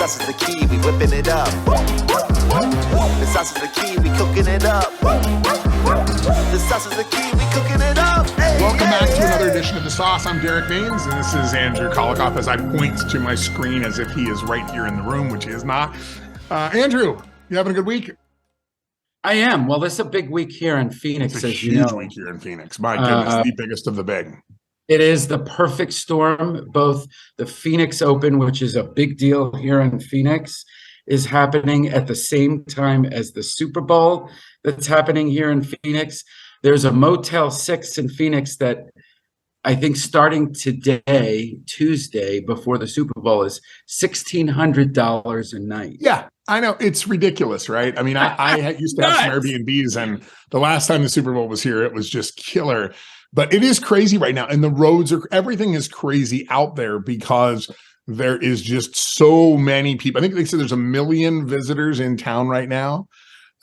sauce is the key, we whipping it up. The sauce is the key, we cooking it up. The sauce is the key, we cooking it up. Hey, welcome back to another edition of The Sauce. I'm Derrick Mains, and this is Andrew Kolikoff as I point to my screen as if he is right here in the room, which he is not. Andrew, you having a good week? I am. Well, this is a big week here in Phoenix, it's a as you know. Huge week here in Phoenix. My goodness, the biggest of the big. It is the perfect storm. Both the Phoenix Open, which is a big deal here in Phoenix, is happening at the same time as the Super Bowl that's happening here in Phoenix. There's a Motel 6 in Phoenix that I think starting today, Tuesday, before the Super Bowl, is $1,600 a night. Yeah, I know. It's ridiculous, right? I mean, I used to have some Airbnbs, and the last time the Super Bowl was here, it was just killer. But it is crazy right now. And the roads are, everything is crazy out there because there is just so many people. I think they said there's 1 million visitors in town right now.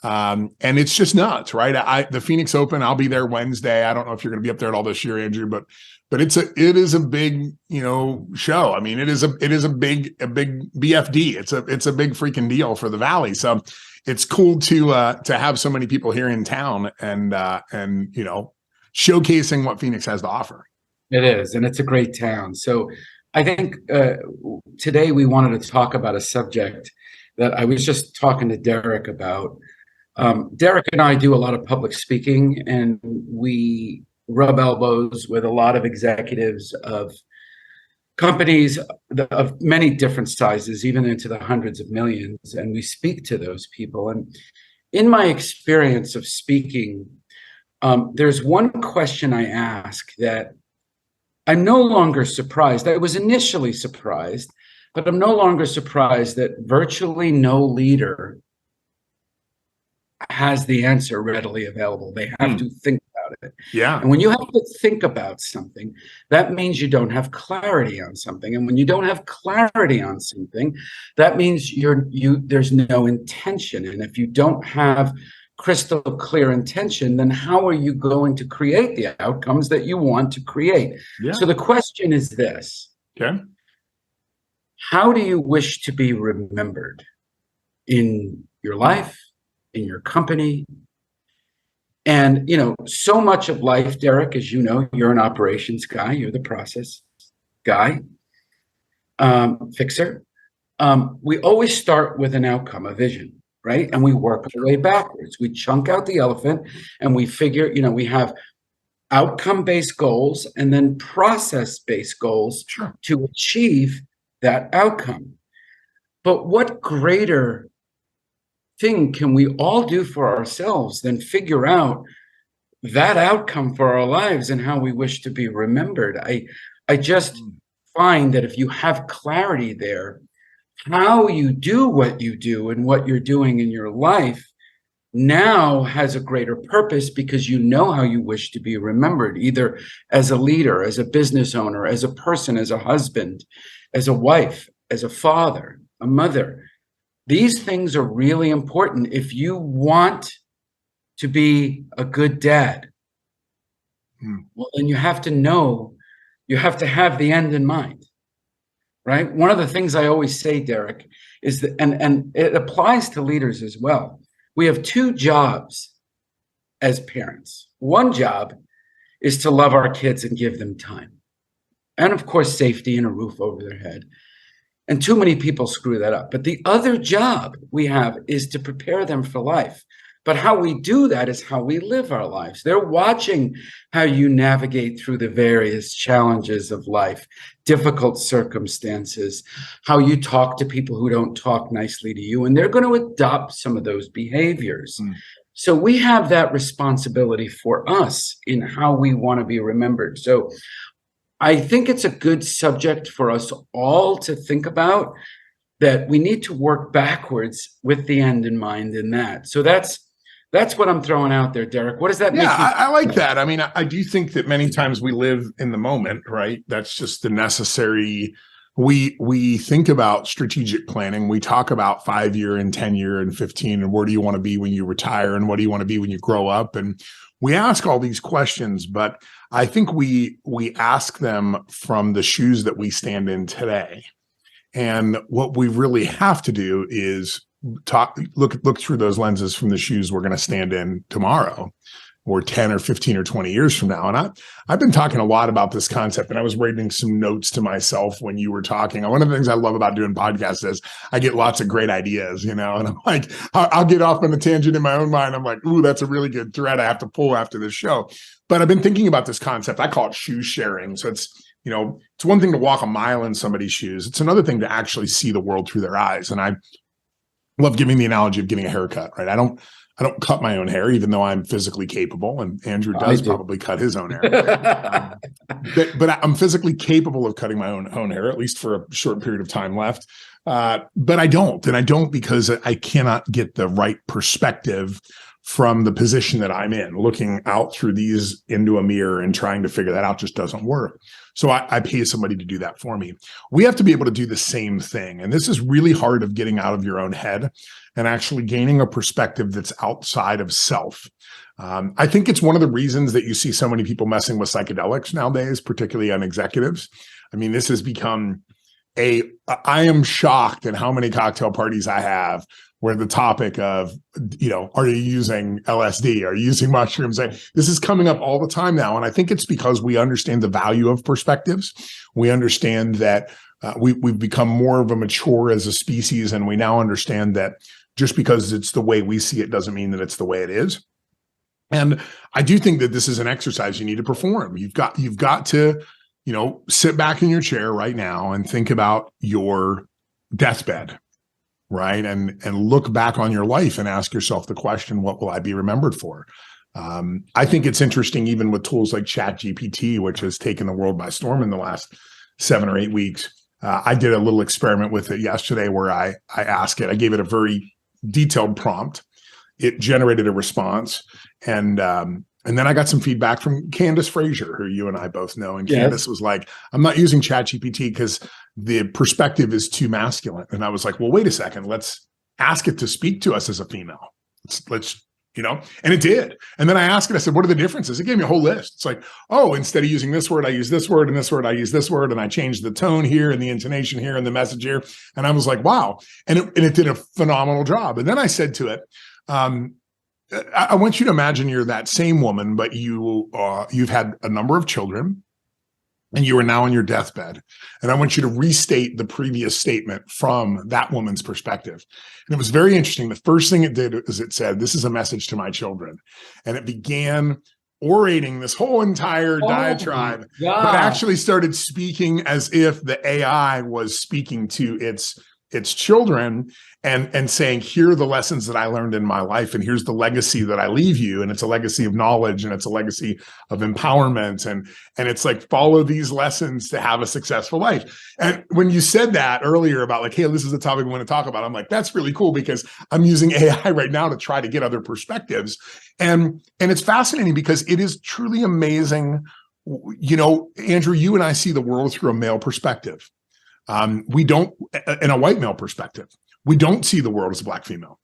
And it's just nuts, right? The Phoenix Open, I'll be there Wednesday. I don't know if you're going to be up there at all this year, Andrew, but it is a big, show. I mean, it is a big BFD. It's a big freaking deal for the Valley. So it's cool to have so many people here in town and showcasing what Phoenix has to offer. It is, and it's a great town. So I think today we wanted to talk about a subject that I was just talking to Derrick about. Derrick and I do a lot of public speaking, and we rub elbows with a lot of executives of companies of many different sizes, even into the hundreds of millions, and we speak to those people. And in my experience of speaking, there's one question I ask that I'm no longer surprised. I was initially surprised, but I'm no longer surprised that virtually no leader has the answer readily available. They have to think about it. Yeah. And when you have to think about something, that means you don't have clarity on something. And when you don't have clarity on something, that means there's no intention. And if you don't have crystal clear intention, then how are you going to create the outcomes that you want to create? Yeah. So the question is this. Okay. How do you wish to be remembered in your life, in your company? And, so much of life, Derrick, as you know, you're an operations guy, you're the process guy, fixer. We always start with an outcome, a vision, right? And we work our way backwards. We chunk out the elephant and we figure, we have outcome-based goals and then process-based goals to achieve that outcome. But what greater thing can we all do for ourselves than figure out that outcome for our lives and how we wish to be remembered? I just find that if you have clarity there, how you do what you do and what you're doing in your life now has a greater purpose because you know how you wish to be remembered, either as a leader, as a business owner, as a person, as a husband, as a wife, as a father, a mother. These things are really important if you want to be a good dad. Well, then you have to know, you have to have the end in mind, right? One of the things I always say, Derrick, is that, and it applies to leaders as well. We have two jobs as parents. One job is to love our kids and give them time. And of course, safety and a roof over their head. And too many people screw that up. But the other job we have is to prepare them for life. But how we do that is how we live our lives. They're watching how you navigate through the various challenges of life, difficult circumstances, how you talk to people who don't talk nicely to you, and they're going to adopt some of those behaviors. So we have that responsibility for us in how we want to be remembered. So I think it's a good subject for us all to think about, that we need to work backwards with the end in mind in that. So that's what I'm throwing out there, Derrick. What does that mean? Yeah, I like that. I mean, I do think that many times we live in the moment, right? That's just the necessary. We think about strategic planning. We talk about 5-year and 10-year and 15, and where do you want to be when you retire, and what do you want to be when you grow up? And we ask all these questions, but I think we ask them from the shoes that we stand in today. And what we really have to do is look through those lenses from the shoes we're going to stand in tomorrow, or 10 or 15 or 20 years from now. And I've been talking a lot about this concept, and I was writing some notes to myself when you were talking. One of the things I love about doing podcasts is I get lots of great ideas, and I'm like, I'll get off on a tangent in my own mind. I'm like, ooh, that's a really good thread I have to pull after this show. But I've been thinking about this concept. I call it shoe sharing. So it's one thing to walk a mile in somebody's shoes. It's another thing to actually see the world through their eyes. And I love giving the analogy of getting a haircut, right? I don't cut my own hair, even though I'm physically capable, and Andrew does probably cut his own hair. But I'm physically capable of cutting my own hair, at least for a short period of time left. But I don't, and I don't because I cannot get the right perspective from the position that I'm in. Looking out through these into a mirror and trying to figure that out just doesn't work. So I pay somebody to do that for me. We have to be able to do the same thing. And this is really hard of getting out of your own head and actually gaining a perspective that's outside of self. I think it's one of the reasons that you see so many people messing with psychedelics nowadays, particularly on executives. I mean, this has become I am shocked at how many cocktail parties I have where the topic of, are you using LSD? Are you using mushrooms? This is coming up all the time now. And I think it's because we understand the value of perspectives. We understand that we've become more of a mature as a species. And we now understand that just because it's the way we see it doesn't mean that it's the way it is. And I do think that this is an exercise you need to perform. You've got to, sit back in your chair right now and think about your deathbed. Right. And look back on your life and ask yourself the question, what will I be remembered for? I think it's interesting, even with tools like ChatGPT, which has taken the world by storm in the last 7 or 8 weeks. I did a little experiment with it yesterday where I asked it, I gave it a very detailed prompt. It generated a response. And then I got some feedback from Candace Frazier, who you and I both know. And Candace was like, I'm not using ChatGPT because the perspective is too masculine. And I was like, well, wait a second. Let's ask it to speak to us as a female. Let's and it did. And then I asked it, I said, what are the differences? It gave me a whole list. It's like, oh, instead of using this word, I use this word, and this word, I use this word. And I changed the tone here and the intonation here and the message here. And I was like, wow. And it did a phenomenal job. And then I said to it, I want you to imagine you're that same woman, but you've had a number of children and you are now on your deathbed. And I want you to restate the previous statement from that woman's perspective. And it was very interesting. The first thing it did is it said, this is a message to my children. And it began orating this whole entire diatribe, but actually started speaking as if the AI was speaking to its children and saying, here are the lessons that I learned in my life, and here's the legacy that I leave you. And it's a legacy of knowledge, and it's a legacy of empowerment. And it's like, follow these lessons to have a successful life. And when you said that earlier about like, hey, this is the topic we want to talk about, I'm like, that's really cool because I'm using AI right now to try to get other perspectives. And it's fascinating because it is truly amazing. Andrew, you and I see the world through a male perspective. We don't, in a white male perspective, we don't see the world as a black female.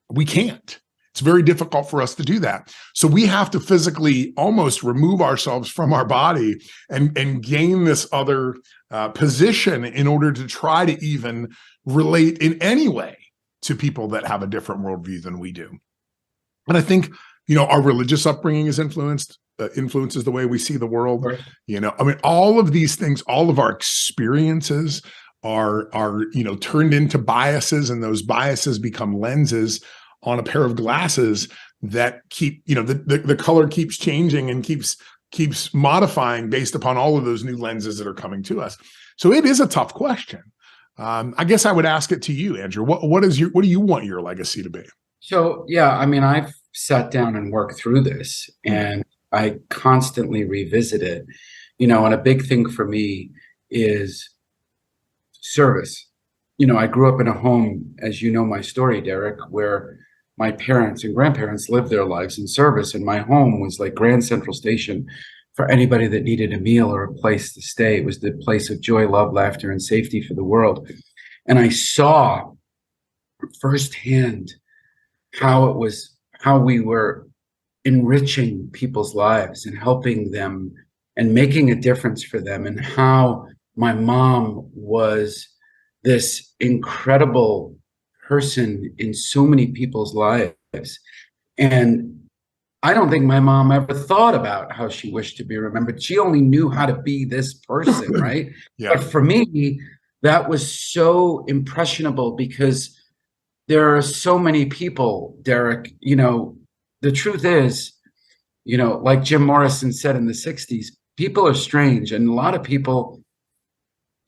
We can't. It's very difficult for us to do that. So we have to physically almost remove ourselves from our body and gain this other position in order to try to even relate in any way to people that have a different worldview than we do. And I think, our religious upbringing is influences the way we see the world. Right. All of these things, all of our experiences are turned into biases, and those biases become lenses on a pair of glasses that keep, the color keeps changing and keeps modifying based upon all of those new lenses that are coming to us. So it is a tough question. I guess I would ask it to you, Andrew. What do you want your legacy to be? So, I've sat down and worked through this, and I constantly revisit it, and a big thing for me is service. I grew up in a home, as you know my story, Derrick, where my parents and grandparents lived their lives in service, and my home was like Grand Central Station for anybody that needed a meal or a place to stay. It was the place of joy, love, laughter, and safety for the world. And I saw firsthand how we were enriching people's lives and helping them and making a difference for them, and how my mom was this incredible person in so many people's lives. And I don't think my mom ever thought about how she wished to be remembered. She only knew how to be this person, right? Yeah. But for me, that was so impressionable because there are so many people, Derrick, the truth is, like Jim Morrison said in the 60s, people are strange. And a lot of people,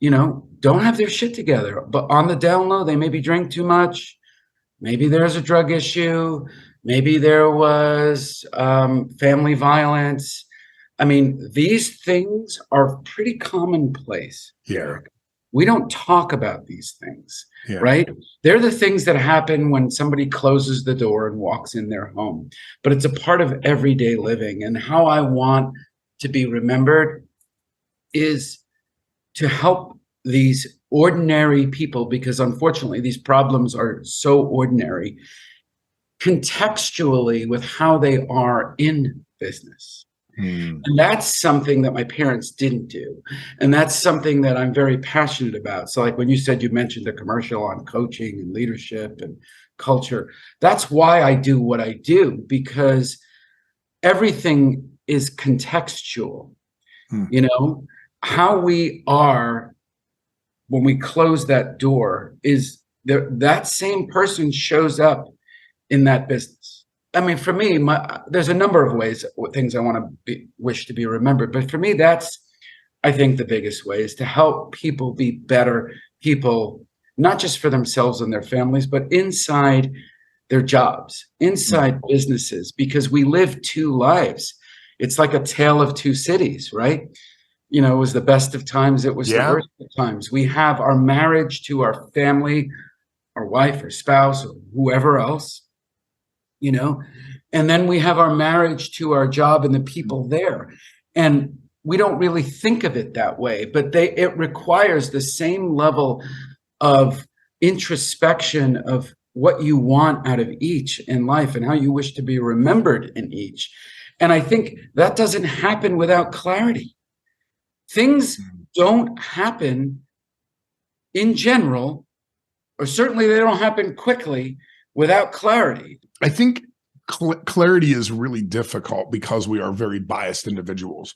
don't have their shit together. But on the down low, they maybe drink too much. Maybe there's a drug issue. Maybe there was family violence. I mean, these things are pretty commonplace. Yeah. We don't talk about these things, right? They're the things that happen when somebody closes the door and walks in their home. But it's a part of everyday living. And how I want to be remembered is to help these ordinary people, because unfortunately these problems are so ordinary, contextually with how they are in business. And that's something that my parents didn't do. And that's something that I'm very passionate about. So like when you said, you mentioned a commercial on coaching and leadership and culture, that's why I do what I do, because everything is contextual. How we are when we close that door is that same person shows up in that business. I mean, for me, there's a number of ways, things I want to wish to be remembered. But for me, that's, I think, the biggest way is to help people be better people, not just for themselves and their families, but inside their jobs, inside businesses, because we live two lives. It's like a tale of two cities, right? It was the best of times. It was the worst of times. We have our marriage to our family, our wife or spouse or whoever else, and then we have our marriage to our job and the people there. And we don't really think of it that way, but it requires the same level of introspection of what you want out of each in life and how you wish to be remembered in each. And I think that doesn't happen without clarity. Things don't happen in general, or certainly they don't happen quickly without clarity. I think clarity is really difficult because we are very biased individuals.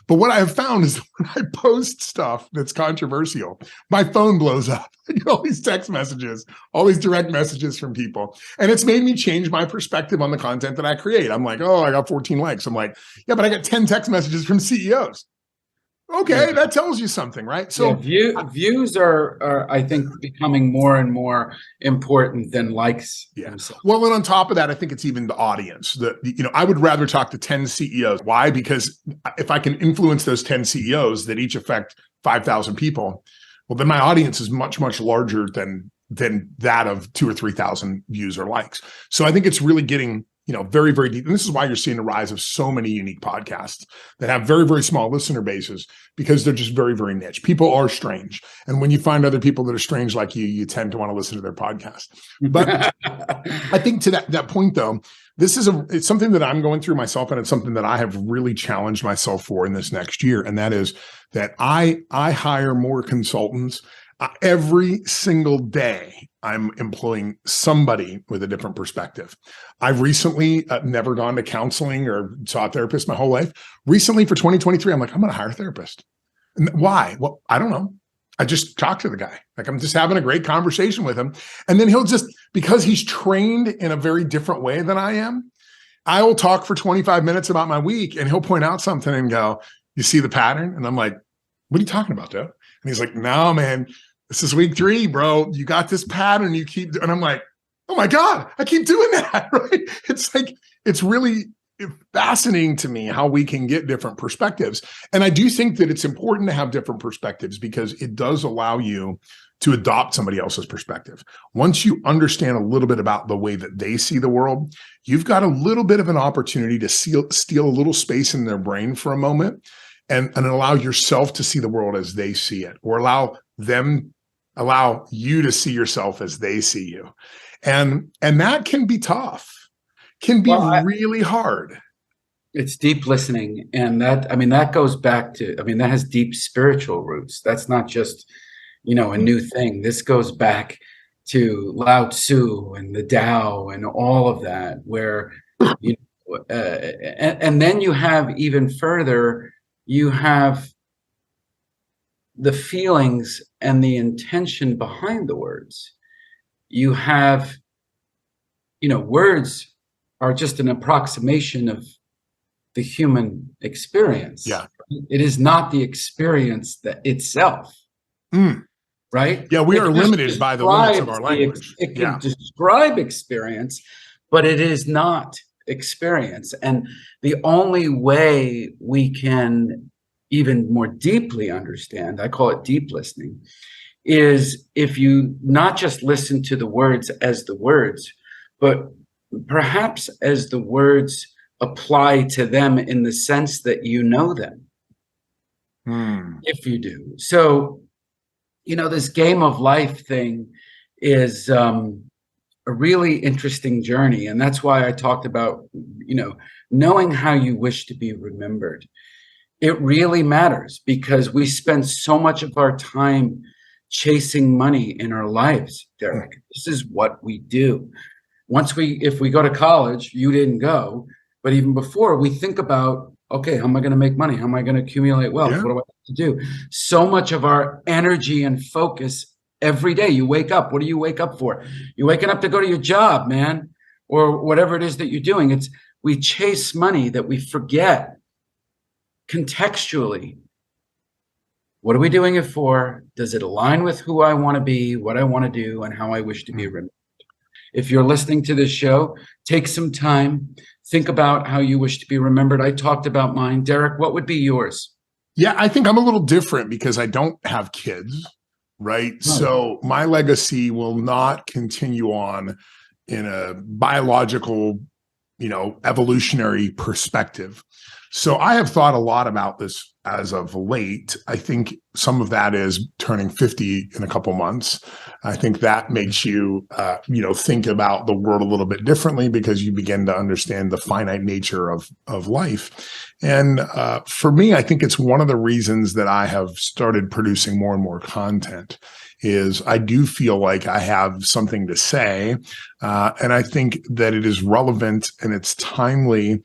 But what I have found is when I post stuff that's controversial, my phone blows up. I get all these text messages, all these direct messages from people. And it's made me change my perspective on the content that I create. I'm like, oh, I got 14 likes. I'm like, yeah, but I got 10 text messages from CEOs. Okay, that tells you something, right? So views are, I think, becoming more and more important than likes. Well, and on top of that, I think it's even the audience. I would rather talk to 10 CEOs. Why? Because if I can influence those 10 CEOs that each affect 5,000 people, well, then my audience is much, much larger than that of 2,000 or 3,000 views or likes. So I think it's really getting very, very deep. And this is why you're seeing the rise of so many unique podcasts that have very, very small listener bases, because they're just very, very niche. People are strange. And when you find other people that are strange like you tend to want to listen to their podcast. But I think to that point, though, it's something that I'm going through myself, and it's something that I have really challenged myself for in this next year. And that is that I hire more consultants. Every single day, I'm employing somebody with a different perspective. I've recently never gone to counseling or saw a therapist my whole life. Recently, for 2023, I'm like, I'm going to hire a therapist. And why? Well, I don't know. I just talk to the guy. Like, I'm just having a great conversation with him. And then he'll just, because he's trained in a very different way than I am, I will talk for 25 minutes about my week, and he'll point out something and go, you see the pattern? And I'm like, what are you talking about, Joe? And he's like, no, man, this is week 3, bro. You got this pattern. You keep, and I'm like, oh my God, I keep doing that, right? It's like, it's really fascinating to me how we can get different perspectives. And I do think that it's important to have different perspectives because it does allow you to adopt somebody else's perspective. Once you understand a little bit about the way that they see the world, you've got a little bit of an opportunity to steal a little space in their brain for a moment and allow yourself to see the world as they see it, or allow you to see yourself as they see you. And that can be tough, can be really hard. It's deep listening. And that goes back to, that has deep spiritual roots. That's not just, a new thing. This goes back to Lao Tzu and the Tao and all of that, where, and then you have even further, you have the feelings and the intention behind the words. You have, words are just an approximation of the human experience. Yeah. It is not the experience that itself. Right? Yeah, we are limited by the limits of our language. It can describe experience, but it is not experience. And the only way we can even more deeply understand, I call it deep listening, is if you not just listen to the words as the words, but perhaps as the words apply to them in the sense that you know them. If you do. So, this game of life thing is a really interesting journey. And that's why I talked about, knowing how you wish to be remembered. It really matters, because we spend so much of our time chasing money in our lives, Derrick. This is what we do. If we go to college, you didn't go, but even before, we think about, okay, how am I going to make money? How am I going to accumulate wealth? What do I have to do? So much of our energy and focus every day, you wake up. What do you wake up for? You're waking up to go to your job, man, or whatever it is that you're doing. We chase money that we forget contextually. What are we doing it for? Does it align with who I want to be, what I want to do, and how I wish to be remembered? If you're listening to this show, take some time, think about how you wish to be remembered. I talked about mine. Derrick, what would be yours? Yeah, I think I'm a little different because I don't have kids, right? So my legacy will not continue on in a biological, evolutionary perspective. So I have thought a lot about this as of late. I think some of that is turning 50 in a couple months. I think that makes you, think about the world a little bit differently, because you begin to understand the finite nature of life. And for me, I think it's one of the reasons that I have started producing more and more content is I do feel like I have something to say. And I think that it is relevant and it's timely.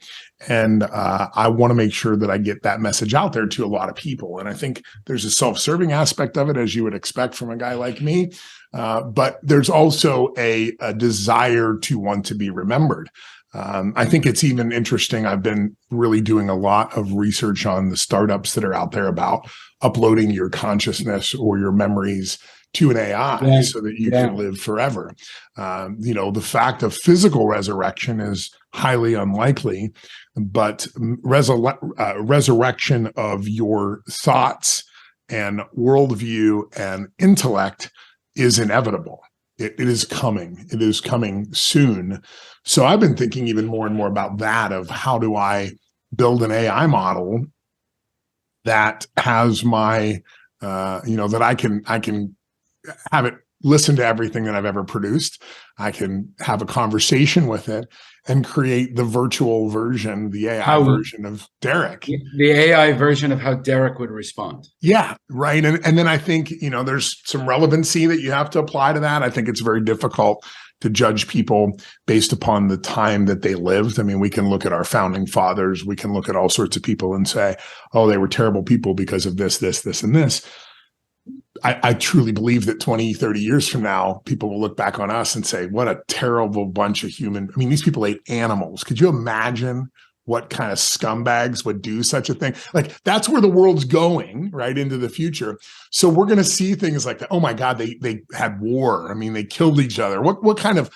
And I want to make sure that I get that message out there to a lot of people. And I think there's a self-serving aspect of it, as you would expect from a guy like me. But there's also a desire to want to be remembered. I think it's even interesting. I've been really doing a lot of research on the startups that are out there about uploading your consciousness or your memories to an AI so that you can live forever. The fact of physical resurrection is highly unlikely, but resurrection of your thoughts and worldview and intellect is inevitable. It is coming. It is coming soon. So I've been thinking even more and more about that, of how do I build an AI model that has my, that I can have it listen to everything that I've ever produced. I can have a conversation with it and create the virtual version, the AI version of Derrick. The AI version of how Derrick would respond. Yeah, right. And then I think, there's some relevancy that you have to apply to that. I think it's very difficult to judge people based upon the time that they lived. I mean, we can look at our founding fathers. We can look at all sorts of people and say, oh, they were terrible people because of this, and this. I truly believe that 20, 30 years from now, people will look back on us and say, what a terrible bunch of these people ate animals. Could you imagine what kind of scumbags would do such a thing? Like, that's where the world's going, right, into the future. So we're going to see things like that. Oh my God, they had war. I mean, they killed each other. What kind of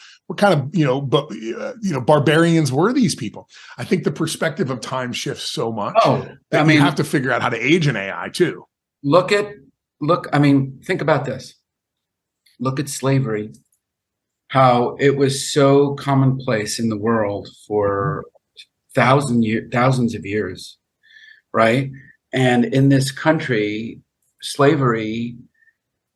barbarians were these people? I think the perspective of time shifts so much. You have to figure out how to age an AI too. Think about this. Look at slavery, how it was so commonplace in the world for thousands of years, right? And in this country, slavery,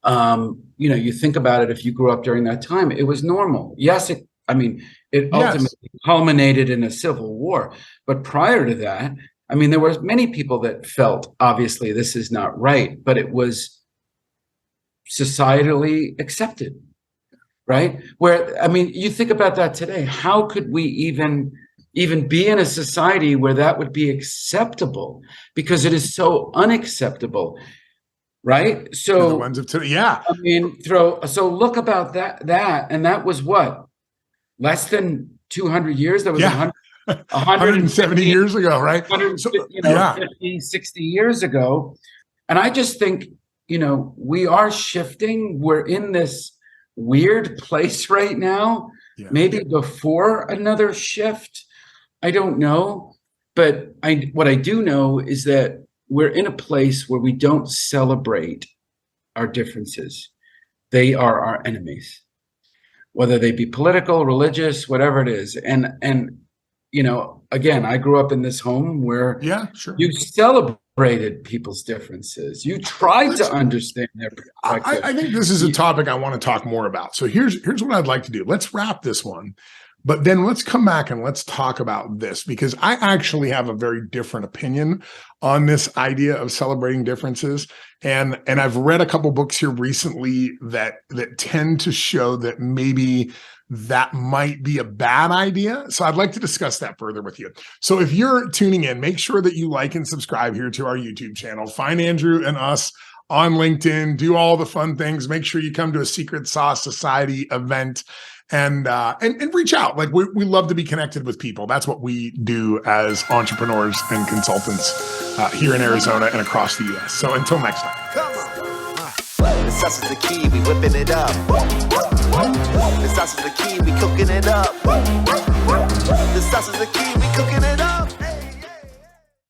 you think about it, if you grew up during that time, it was normal. Yes, it ultimately culminated in a civil war. But prior to that, there were many people that felt, obviously, this is not right, but it was societally accepted, right? Where, I mean, you think about that today. How could we even be in a society where that would be acceptable? Because it is so unacceptable, right? So the ones of today, yeah. I mean, so look about that, and that was what, less than 200 years. That was 170 years ago, right? 50, 60 years ago. And I just think, we are shifting. We're in this weird place right now, maybe before another shift. I don't know. But what I do know is that we're in a place where we don't celebrate our differences. They are our enemies, whether they be political, religious, whatever it is. And again, I grew up in this home where you celebrated people's differences. You tried to understand their perspective. I think this is a topic I want to talk more about. So here's what I'd like to do. Let's wrap this one, but then let's come back and let's talk about this, because I actually have a very different opinion on this idea of celebrating differences. And I've read a couple books here recently that tend to show that maybe that might be a bad idea. So I'd like to discuss that further with you. So if you're tuning in, make sure that you like and subscribe here to our YouTube channel. Find Andrew and us on LinkedIn, do all the fun things. Make sure you come to a Secret Sauce Society event and reach out. Like we love to be connected with people. That's what we do as entrepreneurs and consultants here in Arizona and across the US. So until next time. Come on. The sauce is the key, we whipping it up. The sauce is the key, we cooking it up. The sauce is the key, we cooking it up.